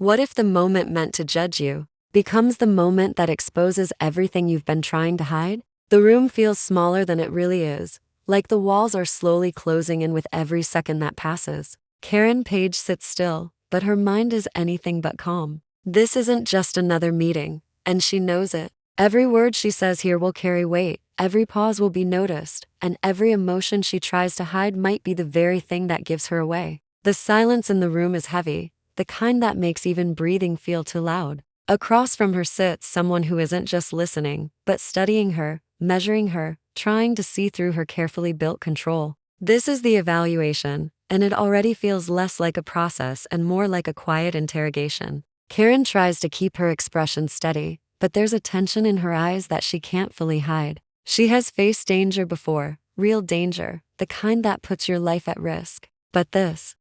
What if the moment meant to judge you becomes the moment that exposes everything you've been trying to hide? The room feels smaller than it really is, like the walls are slowly closing in with every second that passes. Karen Page sits still, but her mind is anything but calm. This isn't just another meeting, and she knows it. Every word she says here will carry weight, every pause will be noticed, and every emotion she tries to hide might be the very thing that gives her away. The silence in the room is heavy, the kind that makes even breathing feel too loud. Across from her sits someone who isn't just listening, but studying her, measuring her, trying to see through her carefully built control. This is the evaluation, and it already feels less like a process and more like a quiet interrogation. Karen tries to keep her expression steady, but there's a tension in her eyes that she can't fully hide. She has faced danger before, real danger, the kind that puts your life at risk. But this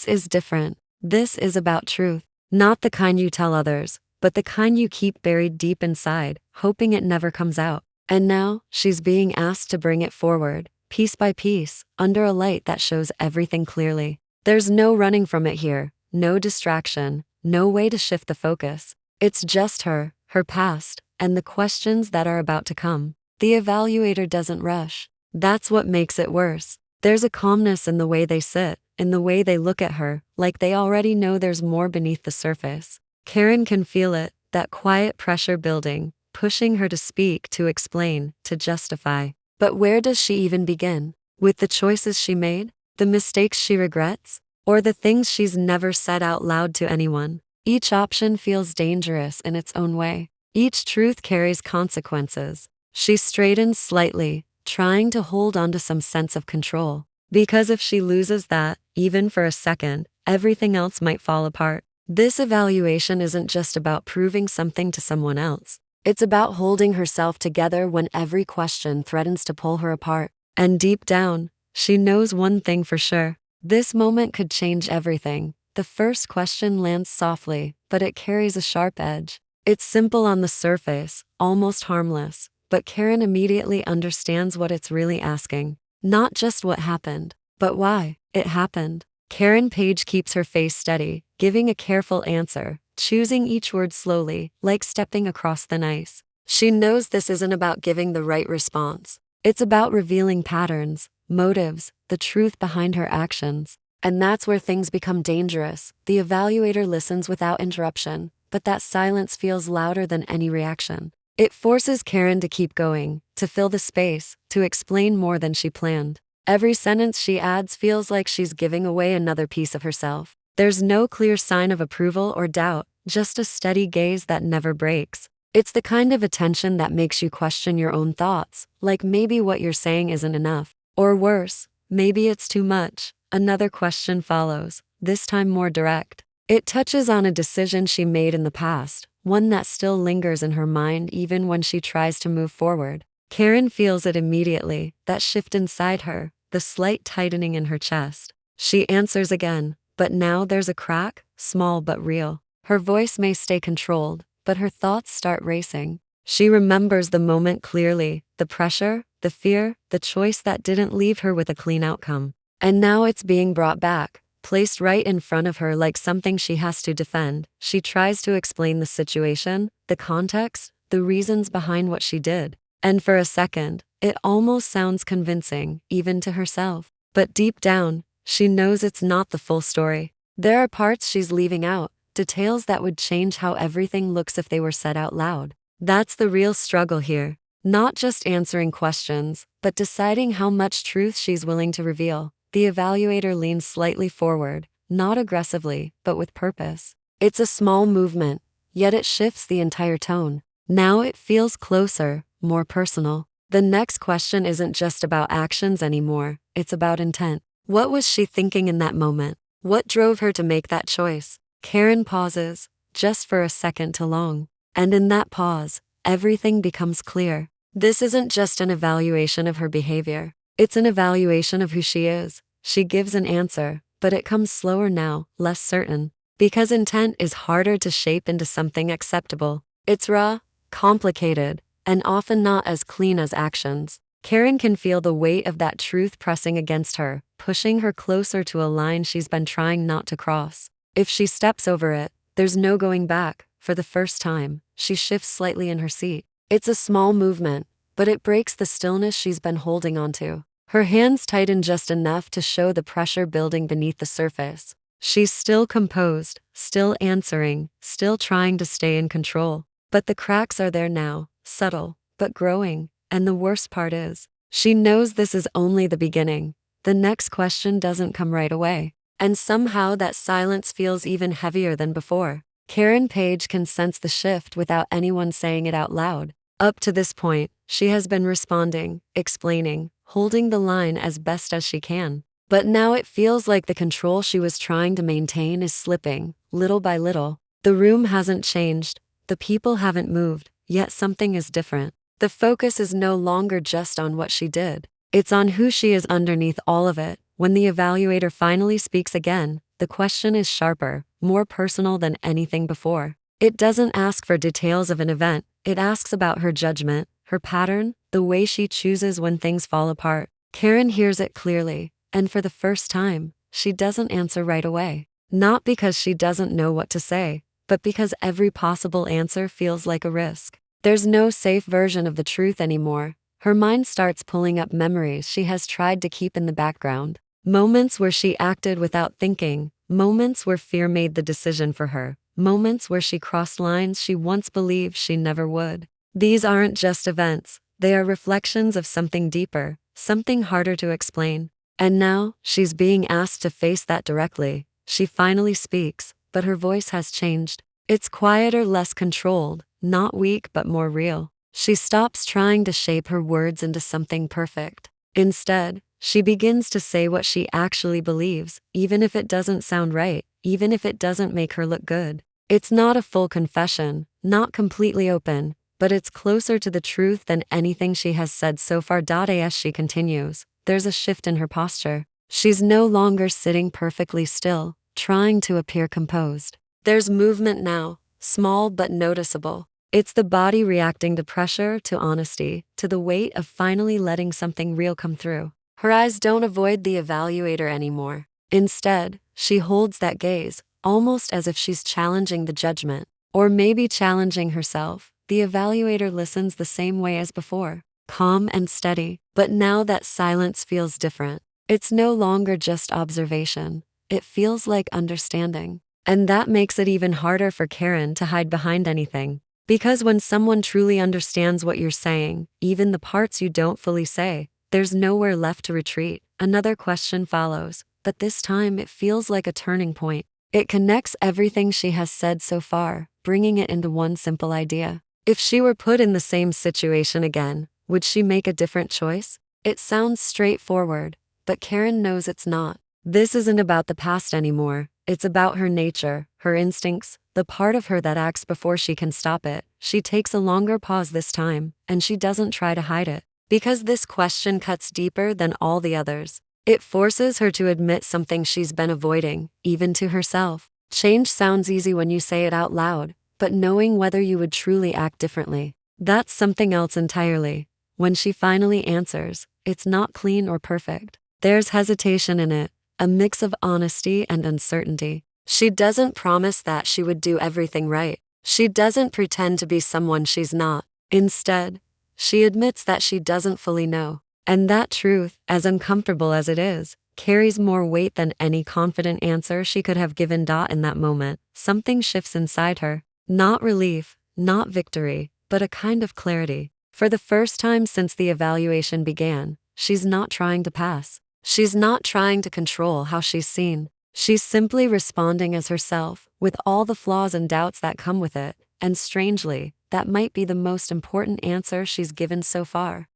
is different. This is about truth, not the kind you tell others, but the kind you keep buried deep inside, hoping it never comes out. And now, she's being asked to bring it forward, piece by piece, under a light that shows everything clearly. There's no running from it here, no distraction, no way to shift the focus. It's just her past, and the questions that are about to come. The evaluator doesn't rush. That's what makes it worse. There's a calmness in the way they sit, in the way they look at her, like they already know there's more beneath the surface. Karen can feel it, that quiet pressure building, pushing her to speak, to explain, to justify. But where does she even begin? With the choices she made? The mistakes she regrets? Or the things she's never said out loud to anyone? Each option feels dangerous in its own way. Each truth carries consequences. She straightens slightly, trying to hold on to some sense of control. Because if she loses that, even for a second, everything else might fall apart. This evaluation isn't just about proving something to someone else. It's about holding herself together when every question threatens to pull her apart. And deep down, she knows one thing for sure. This moment could change everything. The first question lands softly, but it carries a sharp edge. It's simple on the surface, almost harmless, but Karen immediately understands what it's really asking. Not just what happened, but why it happened. Karen Page keeps her face steady, giving a careful answer, choosing each word slowly, like stepping across thin ice. She knows this isn't about giving the right response. It's about revealing patterns, motives, the truth behind her actions. And that's where things become dangerous. The evaluator listens without interruption, but that silence feels louder than any reaction. It forces Karen to keep going, to fill the space, to explain more than she planned. Every sentence she adds feels like she's giving away another piece of herself. There's no clear sign of approval or doubt, just a steady gaze that never breaks. It's the kind of attention that makes you question your own thoughts, like maybe what you're saying isn't enough. Or worse, maybe it's too much. Another question follows, this time more direct. It touches on a decision she made in the past, one that still lingers in her mind even when she tries to move forward. Karen feels it immediately, that shift inside her, the slight tightening in her chest. She answers again, but now there's a crack, small but real. Her voice may stay controlled, but her thoughts start racing. She remembers the moment clearly, the pressure, the fear, the choice that didn't leave her with a clean outcome. And now it's being brought back, placed right in front of her like something she has to defend. She tries to explain the situation, the context, the reasons behind what she did. And for a second, it almost sounds convincing, even to herself. But deep down, she knows it's not the full story. There are parts she's leaving out, details that would change how everything looks if they were said out loud. That's the real struggle here. Not just answering questions, but deciding how much truth she's willing to reveal. The evaluator leans slightly forward, not aggressively, but with purpose. It's a small movement, yet it shifts the entire tone. Now it feels closer, more personal. The next question isn't just about actions anymore, it's about intent. What was she thinking in that moment? What drove her to make that choice? Karen pauses, just for a second too long. And in that pause, everything becomes clear. This isn't just an evaluation of her behavior. It's an evaluation of who she is. She gives an answer, but it comes slower now, less certain. Because intent is harder to shape into something acceptable. It's raw, complicated, and often not as clean as actions. Karen can feel the weight of that truth pressing against her, pushing her closer to a line she's been trying not to cross. If she steps over it, There's no going back. For the first time, she shifts slightly in her seat. It's a small movement, but it breaks the stillness she's been holding onto. Her hands tighten just enough to show the pressure building beneath the surface. She's still composed, still answering, still trying to stay in control. But the cracks are there now, subtle, but growing, and the worst part is, she knows this is only the beginning. The next question doesn't come right away. And somehow that silence feels even heavier than before. Karen Page can sense the shift without anyone saying it out loud. Up to this point, she has been responding, explaining, holding the line as best as she can. But now it feels like the control she was trying to maintain is slipping, little by little. The room hasn't changed, the people haven't moved, yet something is different. The focus is no longer just on what she did. It's on who she is underneath all of it. When the evaluator finally speaks again, the question is sharper, more personal than anything before. It doesn't ask for details of an event, it asks about her judgment, her pattern, the way she chooses when things fall apart. Karen hears it clearly, and for the first time, she doesn't answer right away. Not because she doesn't know what to say, but because every possible answer feels like a risk. There's no safe version of the truth anymore. Her mind starts pulling up memories she has tried to keep in the background. Moments where she acted without thinking, moments where fear made the decision for her, moments where she crossed lines she once believed she never would. These aren't just events, they are reflections of something deeper, something harder to explain. And now, she's being asked to face that directly. She finally speaks, but her voice has changed. It's quieter, less controlled, not weak but more real. She stops trying to shape her words into something perfect. Instead, she begins to say what she actually believes, even if it doesn't sound right, even if it doesn't make her look good. It's not a full confession, not completely open, but it's closer to the truth than anything she has said so far. As she continues, there's a shift in her posture. She's no longer sitting perfectly still, trying to appear composed. There's movement now, small but noticeable. It's the body reacting to pressure, to honesty, to the weight of finally letting something real come through. Her eyes don't avoid the evaluator anymore. Instead, she holds that gaze, almost as if she's challenging the judgment, or maybe challenging herself. The evaluator listens the same way as before, calm and steady, but now that silence feels different. It's no longer just observation, it feels like understanding. And that makes it even harder for Karen to hide behind anything. Because when someone truly understands what you're saying, even the parts you don't fully say, there's nowhere left to retreat. Another question follows, but this time it feels like a turning point. It connects everything she has said so far, bringing it into one simple idea. If she were put in the same situation again, would she make a different choice? It sounds straightforward, but Karen knows it's not. This isn't about the past anymore. It's about her nature, her instincts, the part of her that acts before she can stop it. She takes a longer pause this time, and she doesn't try to hide it. Because this question cuts deeper than all the others. It forces her to admit something she's been avoiding, even to herself. Change sounds easy when you say it out loud, but knowing whether you would truly act differently, that's something else entirely. When she finally answers, it's not clean or perfect. There's hesitation in it, a mix of honesty and uncertainty. She doesn't promise that she would do everything right. She doesn't pretend to be someone she's not. Instead, she admits that she doesn't fully know. And that truth, as uncomfortable as it is, carries more weight than any confident answer she could have given. In that moment, something shifts inside her. Not relief, not victory, but a kind of clarity. For the first time since the evaluation began, she's not trying to pass. She's not trying to control how she's seen. She's simply responding as herself, with all the flaws and doubts that come with it. And strangely, that might be the most important answer she's given so far.